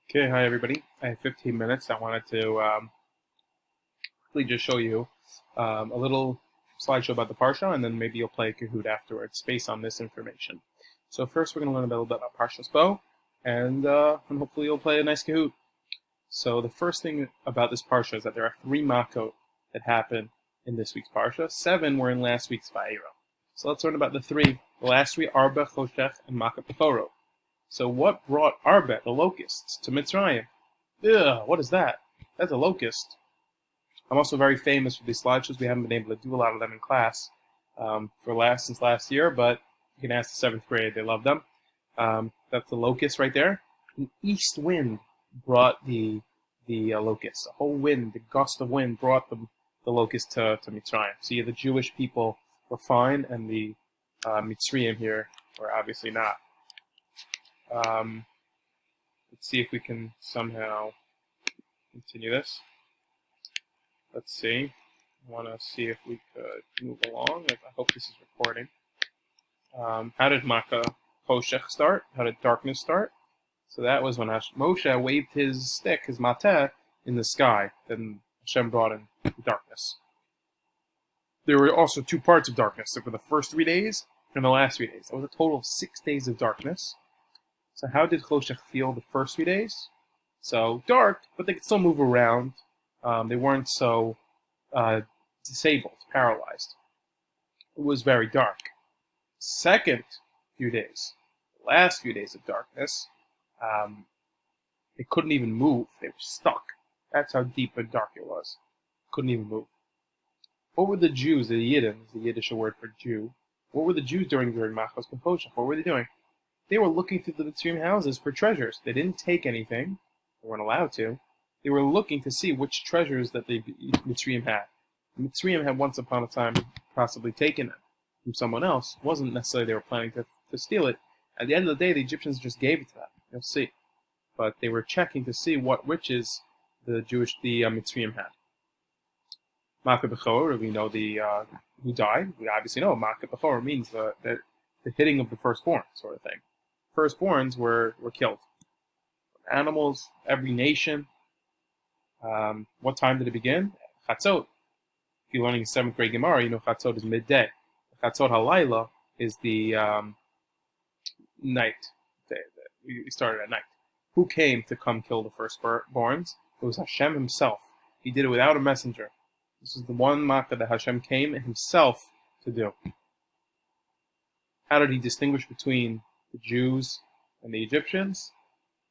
Okay, hi everybody. I have 15 minutes. I wanted to quickly just show you a little slideshow about the Parsha, and then maybe you'll play Kahoot afterwards based on this information. So first we're going to learn a little bit about Parshat Bo, and hopefully you'll play a nice Kahoot. So the first thing about this Parsha is that there are 3 Makot that happen in this week's Parsha. 7 were in last week's Vayera. So let's learn about the 3. The last 3, Arba, Choshech, and Makat Bechoro. So what brought Arba, the locusts, to Mitzrayim? Ugh, what is that? That's a locust. I'm also very famous for these slideshows. We haven't been able to do a lot of them in class since last year, but you can ask the 7th grade. They love them. That's the locust right there. An east wind brought the locust. A whole wind, the gust of wind brought the locust to Mitzrayim. So yeah, the Jewish people were fine, and the Mitzrayim here were obviously not. Let's see if we can somehow continue this. Let's see. I want to see if we could move along. I hope this is recording. How did Makkah Choshech start? How did darkness start? So that was when Moshe waved his stick, his mateh, in the sky. Then Hashem brought in darkness. There were also 2 parts of darkness. There were the first 3 days and the last 3 days. That was a total of 6 days of darkness. So how did Choshech feel the first 3 days? So dark, but they could still move around. They weren't so disabled, paralyzed. It was very dark. Second few days, the last few days of darkness, they couldn't even move. They were stuck. That's how deep and dark it was. Couldn't even move. What were the Jews, the Yidden, is the Yiddish word for Jew? What were the Jews doing during Machos Choshech? What were they doing? They were looking through the Mitzrayim houses for treasures. They didn't take anything. They weren't allowed to. They were looking to see which treasures that the Mitzrayim had. The Mitzrayim had once upon a time possibly taken it from someone else. It wasn't necessarily they were planning to steal it. At the end of the day, the Egyptians just gave it to them. You'll see. But they were checking to see what riches the Mitzrayim had. Makat Bechor, we know who died. We obviously know Makat Bechor means the hitting of the firstborn sort of thing. Firstborns were killed. Animals, every nation. What time did it begin? Chatzot. If you're learning 7th grade Gemara, you know Chatzot is midday. Chatzot Halayla is the night. We started at night. Who came to come kill the firstborns? It was Hashem himself. He did it without a messenger. This is the one makkah that Hashem came himself to do. How did he distinguish between the Jews and the Egyptians?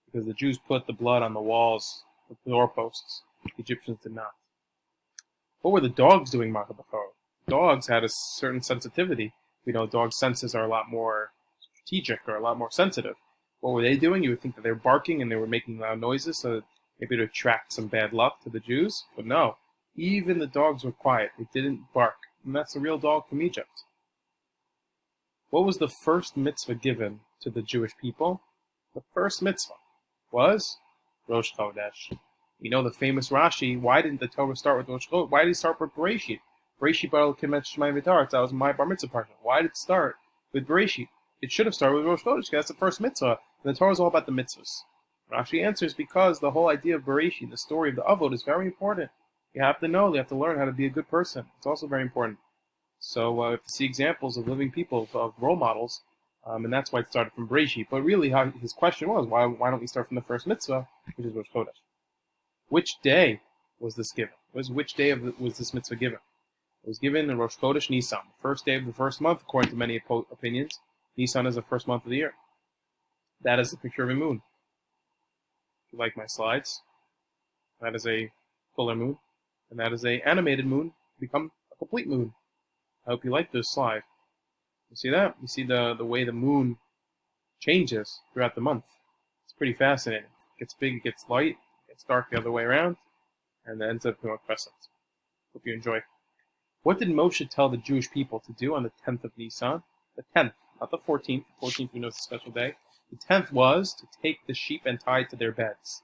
Because the Jews put the blood on the walls, the doorposts. The Egyptians did not. What were the dogs doing, Makat Bechor? Dogs had a certain sensitivity. We know dogs' senses are a lot more strategic or a lot more sensitive. What were they doing? You would think that they were barking and they were making loud noises so that maybe to attract some bad luck to the Jews. But no, even the dogs were quiet. They didn't bark. And that's a real dog from Egypt. What was the first mitzvah given to the Jewish people? The first mitzvah was Rosh Chodesh. You know the famous Rashi. Why didn't the Torah start with Rosh Chodesh? Why did it start with Bereshit? Bereshit bar Kimet Shemai V'Taretz. That was my bar mitzvah part. Why did it start with Bereshit? It should have started with Rosh Chodesh because that's the first mitzvah. And the Torah is all about the mitzvahs. Rashi answers because the whole idea of Bereshit, the story of the Avot, is very important. You have to know. You have to learn how to be a good person. It's also very important. So we have to see examples of living people, of role models, and that's why it started from Bereshit. But really, how his question was, why don't we start from the first mitzvah, which is Rosh Chodesh? Which day was this given? Which day was this mitzvah given? It was given in Rosh Chodesh Nisan, the first day of the first month, according to many opinions. Nisan is the first month of the year. That is the picture of a moon. If you like my slides, that is a fuller moon, and that is an animated moon, become a complete moon. I hope you like this slide. You see that? You see the way the moon changes throughout the month. It's pretty fascinating. It gets big, it gets light, it gets dark the other way around, and then ends up being a crescent. Hope you enjoy. What did Moshe tell the Jewish people to do on the 10th of Nisan? The 10th, not the 14th. The 14th we know is a special day. The 10th was to take the sheep and tie it to their beds.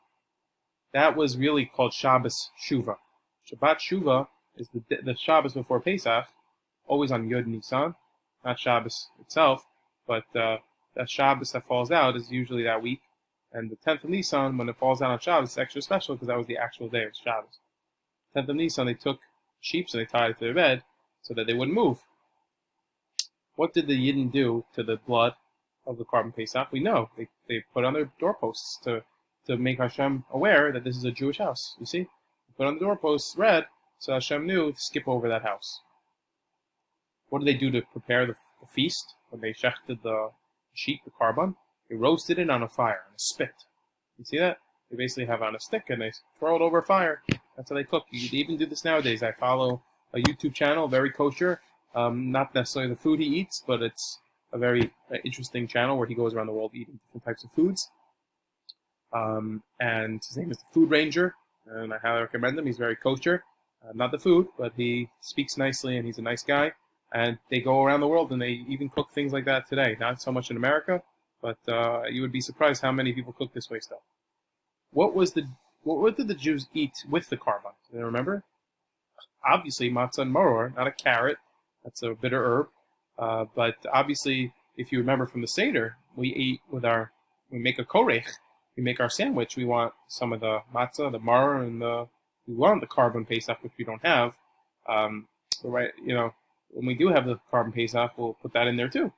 That was really called Shabbos Shuvah. Shabbat Shuvah is the Shabbos before Pesach, always on Yod Nisan, not Shabbos itself, but that Shabbos that falls out is usually that week, And the 10th of Nisan, when it falls down on Shabbos, it's extra special because that was the actual day of Shabbos. 10th of Nisan, they took sheep and they tied it to their bed so that they wouldn't move. What did the Yidden do to the blood of the Korban Pesach? We know. They put on their doorposts to make Hashem aware that this is a Jewish house. You see? They put on the doorposts red so Hashem knew to skip over that house. What did they do to prepare the feast? When they shechted the sheep, the Korban, they roasted it on a fire, on a spit. You see that? They basically have it on a stick and they throw it over a fire. That's how they cook. You even do this nowadays. I follow a YouTube channel, very kosher. Not necessarily the food he eats, but it's a very interesting channel where he goes around the world eating different types of foods. And his name is the Food Ranger, and I highly recommend him. He's very kosher. Not the food, but he speaks nicely and he's a nice guy. And they go around the world and they even cook things like that today. Not so much in America, but you would be surprised how many people cook this way still. What did the Jews eat with the Korban? Do you remember? Obviously, matzah and maror, not a carrot. That's a bitter herb. But obviously, if you remember from the Seder, we make a korech. We make our sandwich. We want some of the matzah, the maror, and we want the Korban Pesach, which we don't have. When we do have the Korban Pesach, we'll put that in there too.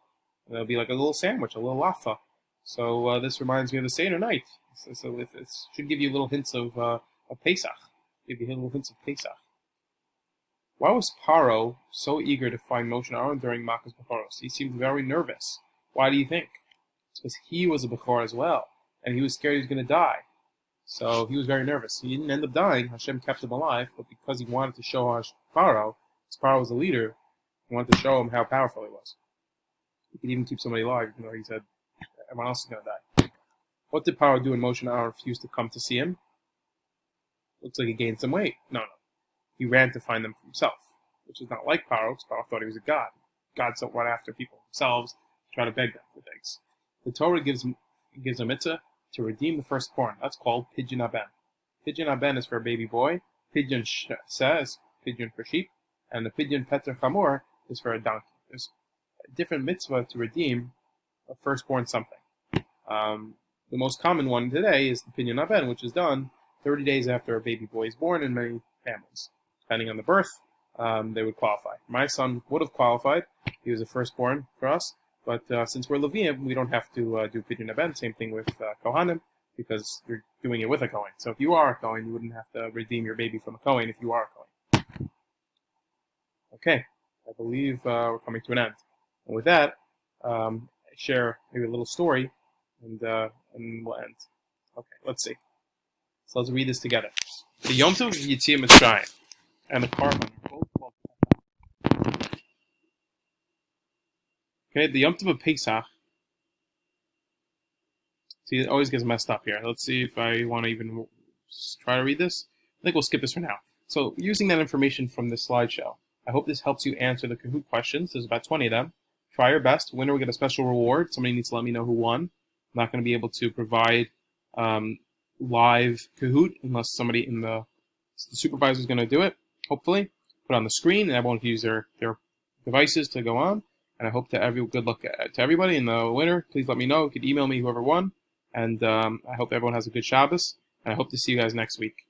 And it'll be like a little sandwich, a little lafa. So this reminds me of the Seder night. So it should give you little hints of Pesach. Give you little hints of Pesach. Why was Paro so eager to find Moshe and Aaron during Makas Bechoros? He seemed very nervous. Why do you think? It's because he was a Bechor as well, and he was scared he was going to die. So he was very nervous. He didn't end up dying. Hashem kept him alive, but because he wanted to show Paro, because Paro was the leader, he wanted to show him how powerful he was. He could even keep somebody alive, even though he said everyone else is going to die. What did Paro do when Moshe and Aaron refused to come to see him? Looks like he gained some weight. No. He ran to find them for himself, which is not like Paro, because Paro thought he was a god. Gods don't run after people themselves, try to beg them for things. The Torah gives a mitzvah to redeem the firstborn. That's called Pidyon Aben. Pidyon Aben is for a baby boy. Pidyon Sheh is pidyon for sheep. And the Pidyon Peter Chamor is for a donkey. There's a different mitzvah to redeem a firstborn something. The most common one today is the Pidyon Aben, which is done 30 days after a baby boy is born in many families. Depending on the birth, they would qualify. My son would have qualified. He was a firstborn for us. But since we're Levium, we don't have to do Pidyon Aben. Same thing with Kohanim, because you're doing it with a Kohen. So if you are a Kohen, you wouldn't have to redeem your baby from a Kohen if you are a Kohen. Okay, I believe we're coming to an end. And with that, I share maybe a little story, and we'll end. Okay, let's see. So let's read this together. The Yom Tov of Yetziat Mitzrayim and the Korban are both called Pesach. Okay, the Yom Tov of Pesach. See, it always gets messed up here. Let's see if I want to even try to read this. I think we'll skip this for now. So, using that information from this slideshow, I hope this helps you answer the Kahoot questions. There's about 20 of them. Try your best. Winner will get a special reward. Somebody needs to let me know who won. I'm not going to be able to provide live Kahoot unless somebody in the supervisor is going to do it, hopefully. Put it on the screen, and everyone can use their devices to go on. And I hope good luck to everybody. And the winner, please let me know. You could email me whoever won. And I hope everyone has a good Shabbos. And I hope to see you guys next week.